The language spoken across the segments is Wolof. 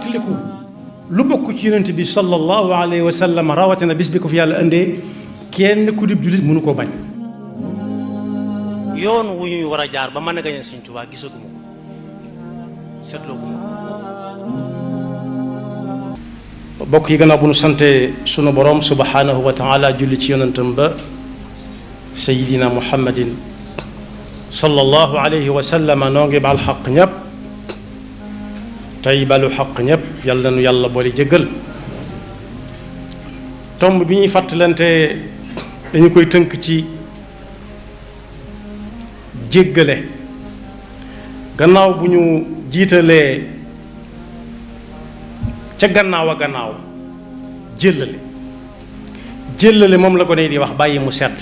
fàttaliku lu bokk ci yonent bi sallallahu alayhi wa sallam rawatina bis bi ko fi yàlla indee kenn ku dib jullit mënu koo bañ. yoon wu ñuy war a jaar ba mën a gañe Sëñ Tuubaa gisaguma ko seetlooguma ko. bokk yi gannaaw bu nu sante sunu borom subhanahu wa taala julli ci yonentam ba sayidina muhammadin sallallahu alayhi wa sallam noo ngi baal xaq ñëpp tey balu xaq ñëpp yàlla nu yàlla boole jéggal. tomb bi ñuy fàttalante dañu koy tënk ci jéggale gannaaw bu ñu jiitalee ca gannaaw a gannaaw jéllale moom la ko ne di wax bàyyi mu sedd.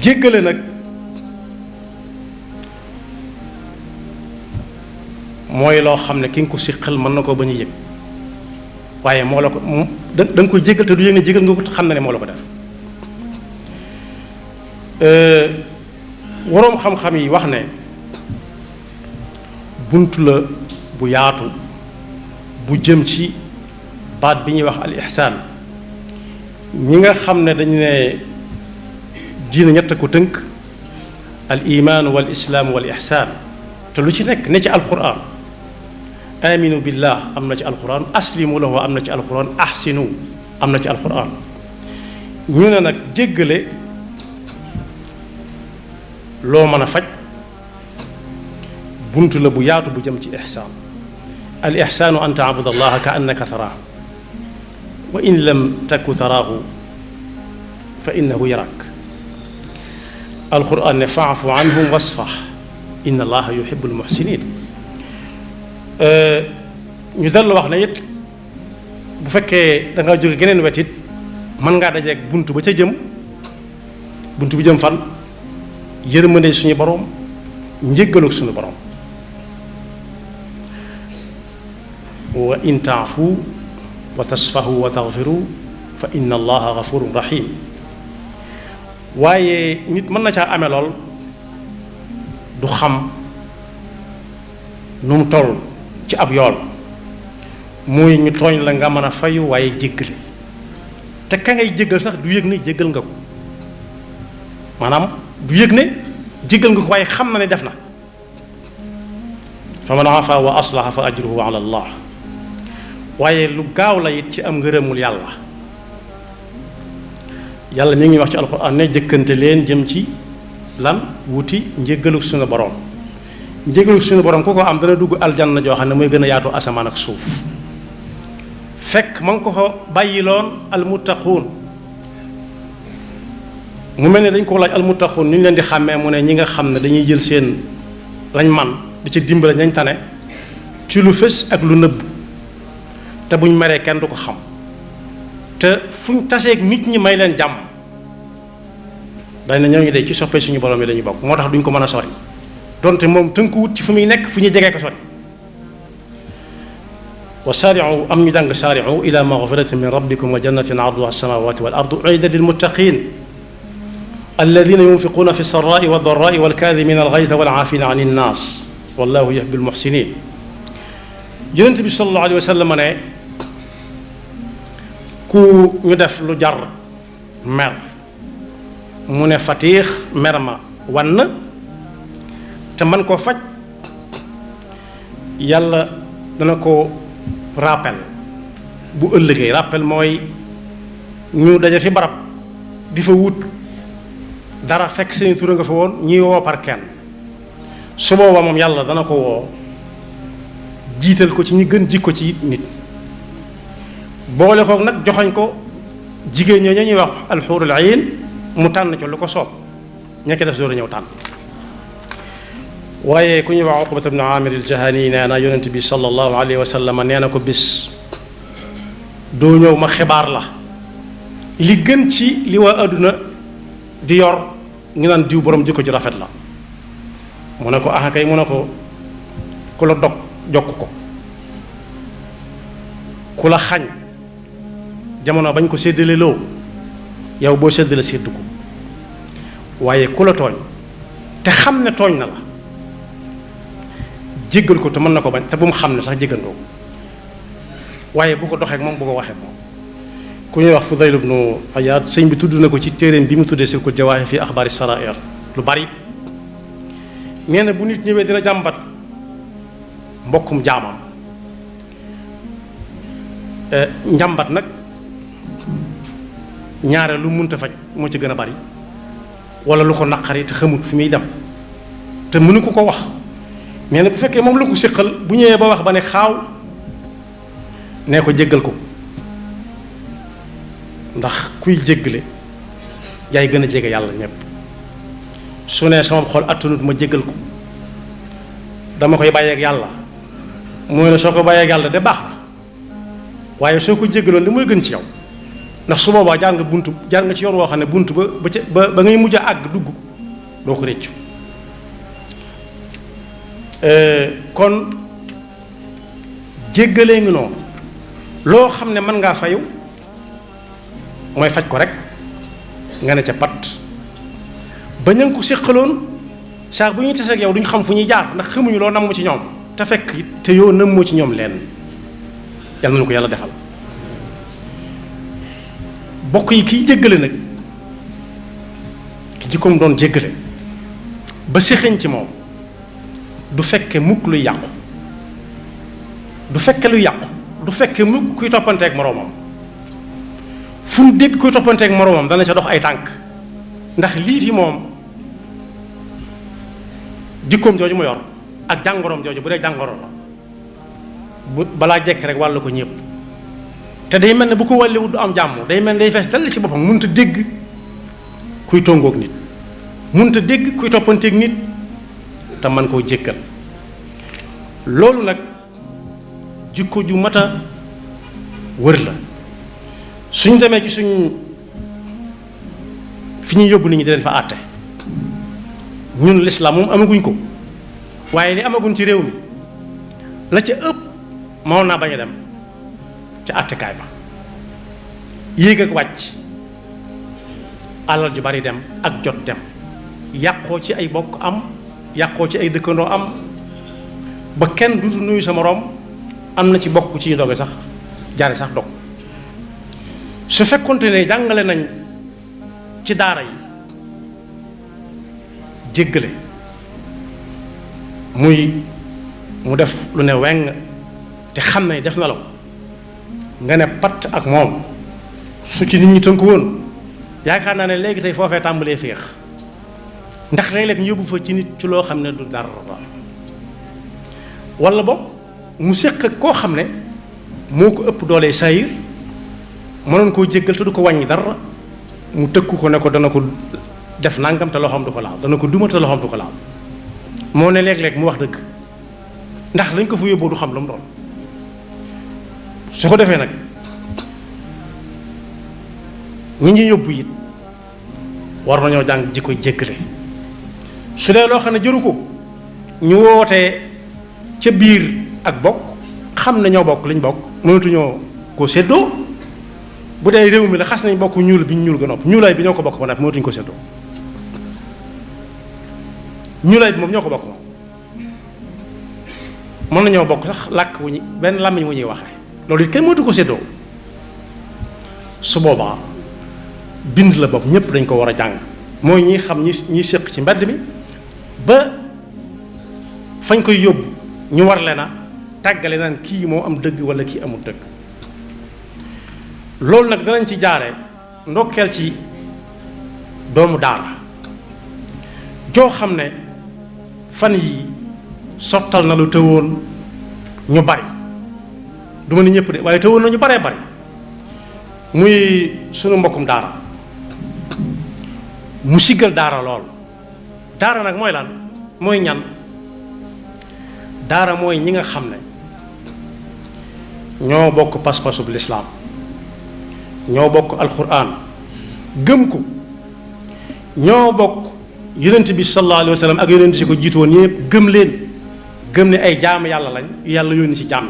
jéggale nag mooy loo xam ne ki nga ko siqal mën na koo bañ a yëg waaye moo la ko da nga koy jéggal te du yëg ne jéggal nga ko te xam na ne moo la ko def. waroom xam-xam yi wax ne bunt la bu yaatu bu jëm ci baat bi ñuy wax al ihsaan. ñi nga xam ne dañu ne diina ñett ko tënk al imaanu wal islaam wal ihsaan te lu ci nekk ne ci alquran. aminu billah am na ci alquran, aslimu lahu am na ci alquran, ahsinu am na ci alquran. ñu ne nag jéggale loo mën a faj bunt la bu yaatu bu jëm ci ihsaan. al ihsaanu an taabud allaha ka annaka taraahu wa in lam taku taraahu fa innahu yarak. alquran ne faafu anhum wasfax inna allaha yuhibbul muhsinin. ñu dal wax ne it bu fekkee da nga jóge geneen wet it mën ngaa dajeeg bunt ba ca jëm bunt bu jëm fan yërmande suñu borom njéggalug suñu borom. wa in taafu wa tasfahu wa taxfiru fa inna allaha gafurun rahim. waaye nit mën na caa amee lool du xam nu mu toll ci ab yool muy ñu tooñ la nga mën a fayu waaye jéggale te ka ngay jéggal sax du yëg ne jéggal nga ko maanaam du yëg ne jéggal nga ko waaye xam na ne def na. fa man afa wa aslaha fa ajruhu ala allah. waaye lu gaaw la it ci am ngërëmul yàlla. yàlla mi ngi wax ci alxuraan ne jëkkante leen jëm ci lan wuti njéggalu suñu borom. njéggalu suñu borom ku ko am dana dugg aljanna joo xam ne mooy gën a yaatu asamaan ak suuf. fekk ma ngi ko fa bàyyiloon almuttaquun. mu mel ne dañ ko laaj almuttaquun ni ñu leen di xàmmee mu ne ñi nga xam ne dañuy jël seen lañ man di ci dimbale nañ tane ci lu fës ak lu nëbb te buñ meree kenn du ko xam te fuñ taseeg nit ñi may leen jàmm dañ ne ñoo ngi de ci soppee suñu borom yi lañuy bokk moo tax duñ ko mën a sori donte moom tënkuwut ci fu muy nekk fu ñuy jegee ko sori. wa saari'u am ñu jàng saari'u ila maghfiratin min rabbikum wa jannatin arduha as-samawati wal ardu u'iddat lil muttaqin alladhina yunfiquna fi as-sarra'i wad dharra'i wal kadhimina al-ghaytha wal 'afina 'ani an-nas wallahu yuhibbul muhsinin. Yonent bi sallallahu alayhi wa sallam ne ku ñu def lu jar mer mu ne fatiix mer ma wann te man koo faj yàlla dana ko rappel bu ëllëgee. rappel mooy ñu daje fi barab di fa wut dara fekk seen tur nga fa woon ñuy woo par kenn su booba moom yàlla dana ko woo jiital ko ci ñi gën jikko ci nit boole kook nag joxoñ ko jigéen ñoo ñuy wax alxuurul ayn mu tànn ci lu ko soob ñekk def door a ñëw tànn. waaye ku ñuy wax Uqbata ibn Aamir al-Jahani nee na yonent bi sallallahu alayhi wa sallam nee na ko bis doo ñëw ma xibaar la li gën ci li waa àdduna di yor ngi naan diw borom jikko ji rafet la. mu ne ko ah kay mu ne ko ku la dog jokk ko ku la xañ jamono bañ ko séddale loo yow boo séddale séddu ko waaye ku la tooñ te xam ne tooñ na la jéggal ko te mën na ko bañ te bu mu xam ne sax jéggal nga ko waaye bu ko doxee ak moom bu ko waxee ak moom. ku ñuy wax Fudayl ibnu Iyaad sëñ bi tudd na ko ci téeréem bi mu tuddee Silkul Jawaahir fi axbaari saraa'ir lu bari. nee na bu nit ñëwee dina jàmbat mbokkum jaamam njàmbat nag ñaare lu munta faj moo ci gën a bari wala lu ko naqari te xamut fi muy dem te mënu ko wax. nee na bu fekkee moom la ko séqal bu ñëwee ba wax ba ne xaaw nee ko jéggal ko ndax kuy jéggale yaay gën a jege yàlla ñépp. su ne sama xol attanut ma jéggal ko dama koy bàyyeeg yàlla mooy ne soo ko bàyyeeg yàlla de baax na waaye soo ko jéggaloon de mooy gën ci yow ndax su boobaa jaar nga ci yoon woo xam ne bunt ba ngay mujj a àgg dugg doo ko réccu. kon jéggalee ngi noonu loo xam ne mën ngaa fayu mooy faj ko rek nga ne ca pat ba ña ko séqaloon saa bu ñuy tase ak yow duñ xam fu ñuy jaar ndax xamuñu loo namm ci ñoom te fekk te yow nammoo ci ñoom lenn. yal na ko yàlla defal bokk yi kiy jéggale nag ki jikkoom doon jéggale ba séxañ ci moom du fekke mukk luy yàqu du fekke luy yàqu du fekke mukk kuy toppanteeg moroomam fu mu dégg kuy toppanteeg moroomam dana ca dox ay tànk ndax lii fi moom jikkoom jooju mu yor ak jàngoroom jooju bu dee jàngoro la bu balaa jekk rek wàll ko ñëpp te day mel ne bu ko wàlliwut du am jàmm day mel ne day fees dal ci boppam mënut a dégg kuy tongoog nit mënut a dégg kuy toppanteeg nit te man koo jékkal loolu nag jikko ju mat a wër la suñ demee ci suñ fi ñuy yóbbu nit ñi di leen fa àtte ñun lislaam moom amaguñ ko waaye li amaguñ ci réew mi la ca ëpp moo naa bañ a dem ca àttekaay ba yéeg ak wàcc alal ju bari dem ak jot dem yàqoo ci ay bokk am yàqoo ci ay dëkkandoo am ba kenn dutu nuyu sa moroom am na ci bokk ci ñu doge sax jaare sax dog su fekkonte ne jàngale nañ ci daara yi jéggale mu def lu ne weng te xam ne def na la ko nga ne patt ak moom su ci nit ñi tënku woon yaakaar naa ne léegi tey foofee tàmbalee féex ndax léeg-léeg ñu yóbbu fa ci nit ci loo xam ne du dara walla boog mu séq ak koo xam ne moo ko ëpp doole saayir mënoon koo jéggal te du ko wàññi dara mu tëkku ko ne ko dana ko def nangam te loxoom du ko laal dana ko duma te loxoom du ko laal moo ne léeg-léeg mu wax dëgg ndax lañ ko fa yóbboo du xam lu mu doon su ko defee nag ñi ñuy yóbbu it war nañoo jàng ji koy jéggale su dee loo xam ne jëru ko ñu wootee ca biir ak bokk xam ne ñoo bokk liñ bokk mënatuñoo koo séddoo bu dee réew mi la xas nañ bokk ñuul bi ñu ñuul ga nopp ñuulaay bi ñoo ko bokk ba nag mënatuñu ko séddoo ñuulaay bi moom ñoo ko bokk moom mën nañoo bokk sax làkk wu ñu benn làmmiñ wu ñuy waxee loolu it kenn mënatu ko séddoo su boobaa bind la bopp ñëpp dañ ko war a jàng mooy ñi xam ñi séq ci mbedd mi ba fañ koy yóbbu ñu war leen a tàggale naan kii moo am dëgg wala kii amul dëgg loolu nag danañ ci jaare ndokkeel ci doomu daara joo xam ne fan yi sottal na lu tëwoon ñu bari du ma ni ñëpp de waaye tëwoon na ñu baree bari muy sunu mbokkum daara mu siggal daara lool daara nag mooy lan mooy ñan daara mooy ñi nga xam ne ñoo bokk pas-pasub lislaam ñoo bokk alxuraan gëm ko ñoo bokk yonent bi sallallahu alayhi wa sallam ak yonent si ko jiitu woon yépp gëm leen gëm ne ay jaam yàlla lañ yàlla yónni ci jaam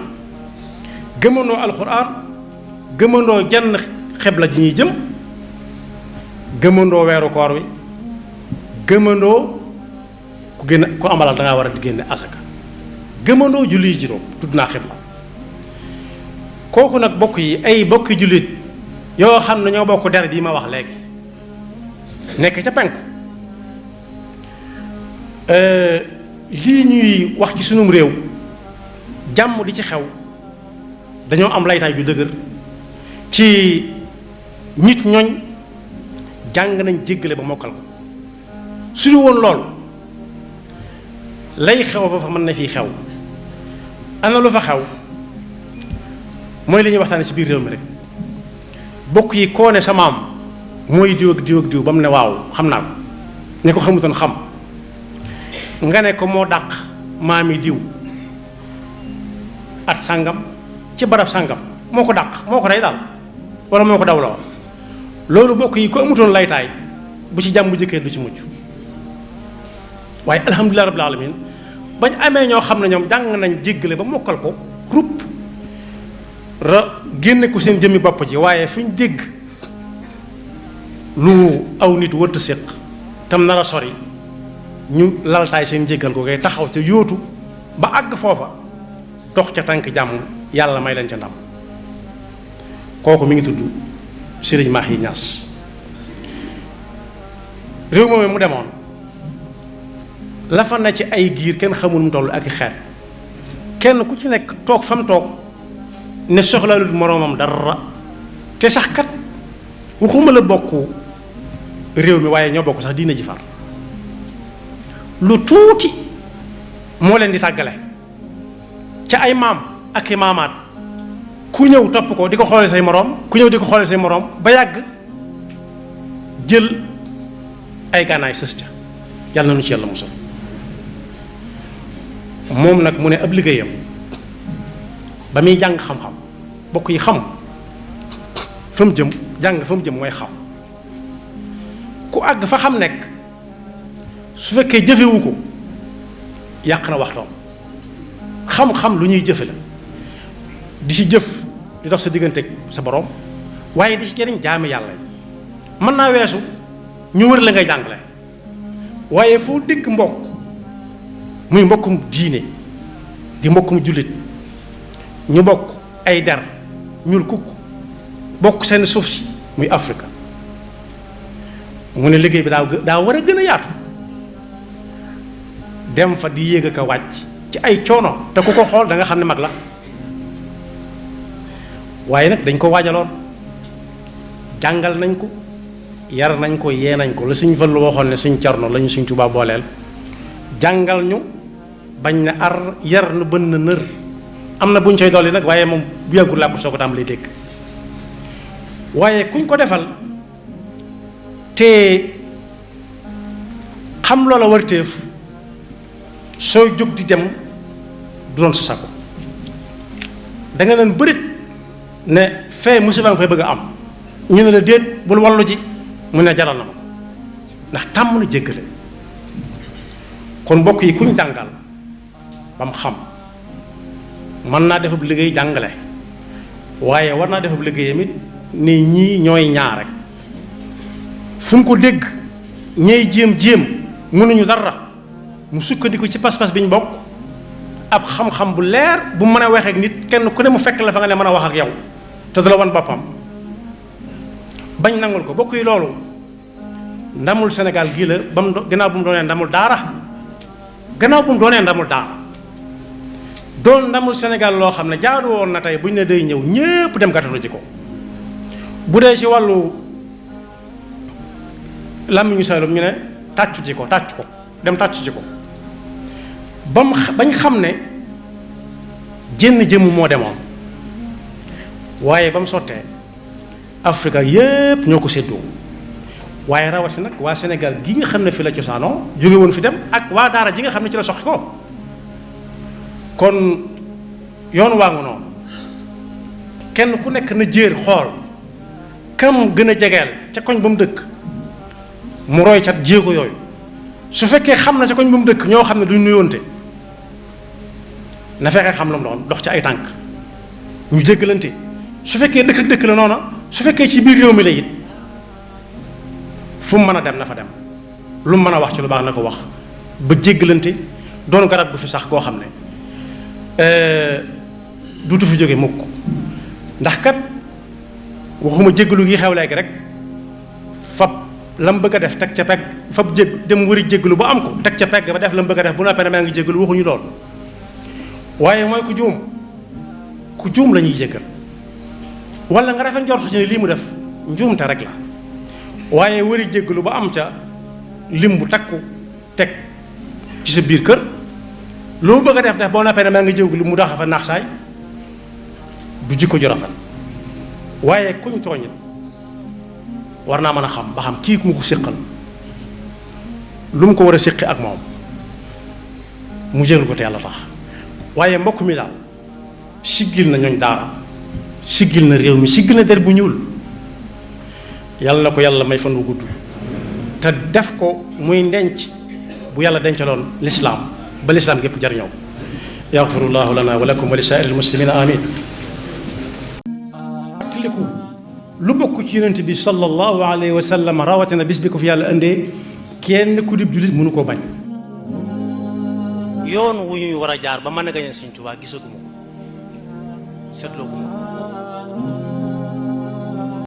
gëmandoo alxuraan gëmandoo jenn xebla ji ñuy jëm gëmandoo weeru koor wi gëmandoo ku amalal dangaa war a di génne asaka gëmandoo julli yi juróom tudd naa xibla kooku nag bokk yi ay bokki jullit yoo xam ne ñoo bokk der bii ma wax léegi nekk ca penku lii ñuy wax ci sunum réew jàmm di ci xew dañoo am laytaay ju dëgër ci nit ñooñ jàng nañ jéggale ba mokkal ko su ñu woon loolu lay xew fa mën na fii xew ana lu fa xew mooy li ñuy waxtaane ci biir réew mi rek bokk yi koo ne sa maam mooy diw ak diw ak diw ba mu ne waaw xam naa ko ñi ko xamutoon xam nga ne ko moo dàq maami diw at sàngam ci barab sàngam moo ko dàq moo ko rey daal wala moo ko dawloo loolu bokk yi ko amutoon laytaay bu ci jàmm jëkkee du ci mujj waaye alhamdulilah rabbil alamin bañ amee ñoo xam ne ñoom jàng nañ jéggale ba mokkal ko rupp génne ko seen jëmmi bopp ji waaye fu ñu dégg lu aw nit wërta séq tam nar a sori ñu laltaay seen jéggal ko ngay taxaw ca yóotu ba àgg foofa dox ca tànk jàmm yàlla may leen ca ndam kooku mi ngi tudd Serigne Mahi Niass réew moom mu demoon la fa na ci ay giir kenn xamul mu toll ak i xeet kenn ku ci nekk toog fa mu toog ne soxlaalut moroomam dara te sax kat waxuma la bokk réew mi waaye ñoo bokk sax diina ji far lu tuuti moo leen di tàggale ca ay maam ak i maamaat ku ñëw topp ko di ko xoole say moroom ku ñëw di ko xoole say moroom ba yàgg jël ay gànnaay sës ca yàlla na nu ci yàlla musal moom nag mu ne ab liggéeyam ba muy jàng xam-xam bokk yi xam fa mu jëm jàng fa mu jëm mooy xam ku àgg fa xam nekk su fekkee jëfewu ko yàq na waxtoom xam-xam lu ñuy jëfe la di ci jëf di dox sa diggante sa borom waaye di ci jëriñ jaami yàlla yi mën naa weesu ñu wër la ngay jàngale waaye foo dégg mbokk muy mbokkum diine di mbokkum jullit ñu bokk ay der ñuul kukk bokk seen suuf si muy Afrique mu ne liggéey bi daa war a gën a yaatu dem fa di yéeg ak a wàcc ci ay coono te ku ko xool da nga xam ne mag la waaye nag dañ ko waajaloon jàngal nañ ko yar nañ ko yee nañ ko la suñ Fallu waxoon ne suñ Cerno lañu suñ Tuubaa booleel jàngal ñu bañ na ar yar nu bën na nër am na buñ coy dolli nag waaye moom bu yàggul laa ko soo ko daam lay dégg waaye kuñ ko defal te xam loola warteef sooy jóg di dem du doon sa sako da nga leen bërit ne fee musiba nga fay bëgg a am ñu ne la déet bul wallu ji mu ne jaral na ma ko ndax tàmm na jéggale kon mbokk yi kuñ jàngal ba mu xam mën naa defab liggéey jàngale waaye war naa defab liggéeyam it ni ñii ñooy ñaar rek fu mu ko dégg ñey jéem mënuñu dara mu sukkandiku ci pas-pas bi ñu bokk ab xam-xam bu leer bu mën a waxee ak nit kenn ku ne mu fekk la fa nga ne mën a wax ak yow te du la wan boppam bañ nangul ko bokk yi loolu ndamul Sénégal gii la ba mu gannaaw bu mu doonee ndamul daara doon ndamul Sénégal loo xam ne jaadu woon na tey bu ñu ne day ñëw ñépp dem gàttalu ci ko bu dee ci wàllu làmmiñu Saalum ñu ne tàccu ko dem tàccu ci ko bañ xam ne jenn jëmm moo demoon waaye ba mu sottee Afrika yépp ñoo ko séddoo waaye rawati nag waa Sénégal gi nga xam ne fi la cosaanoo jóge woon fi dem ak waa daara ji nga xam ne ci la soxi ko kon yoon waa ngu noonu kenn ku nekk na jéer xool kam gën a jegeel ca koñ ba mu dëkk mu roy cat jéego yooyu su fekkee xam na ca koñ ba mu dëkk ñoo xam ne duñ nuyoonte na fexe xam la mu doon dox ci ay tànk ñu jéggalante su fekkee dëkk ak dëkk la noona su fekkee ci biir réew mi la it fu mu mën a dem na fa dem lu mu mën a wax ci lu baax na ko wax ba jéggalante doon garab gu fi sax goo xam ne duutu fi jóge mukk ndax kat waxuma jéggalu gi xew léegi rek fab lam bëgg a def teg ca pegg fab dem wëri jéggalu ba am ko teg ca pegg ba def lam bëgg a def bu noppee ne maa ngi jéggalu waxuñu lool waaye mooy ku juum la ñuy jéggal wala nga rafet njortu ci ne lii mu def njuumte rek la waaye wëri jéggalu ba am ca lim bu takku teg ci sa biir kër loo bëgg a def boo noppee ne maa ngi jéggalu mu daxa fa naax saay du jikko ju rafet waaye kuñ tooñit war naa mën a xam ba xam kii mu ko séqal lu mu ko war a séqi ak moom mu jégal ko te yàlla tax waaye mbokk mi daal siggil na ñooñ daara siggil na réew mi siggil na der bu ñuul yàlla na ko yàlla may fan wu gudd te def ko muy ndenc bu yàlla dencaloon lislaam ba lislaam gépp jariñoo yaxfirullahu lana wa lakum wa li saa'iril muslimina amin tiliku lu bokk ci yonent bi sallallahu alayhi wa sallam rawatina bis bi ko fi yàlla indee kenn ku dib jullit mënu koo bañ yoon wu ñuy war a jaar ba mën a gañe Sëñ Tuubaa gisaguma ko seetloo guma ko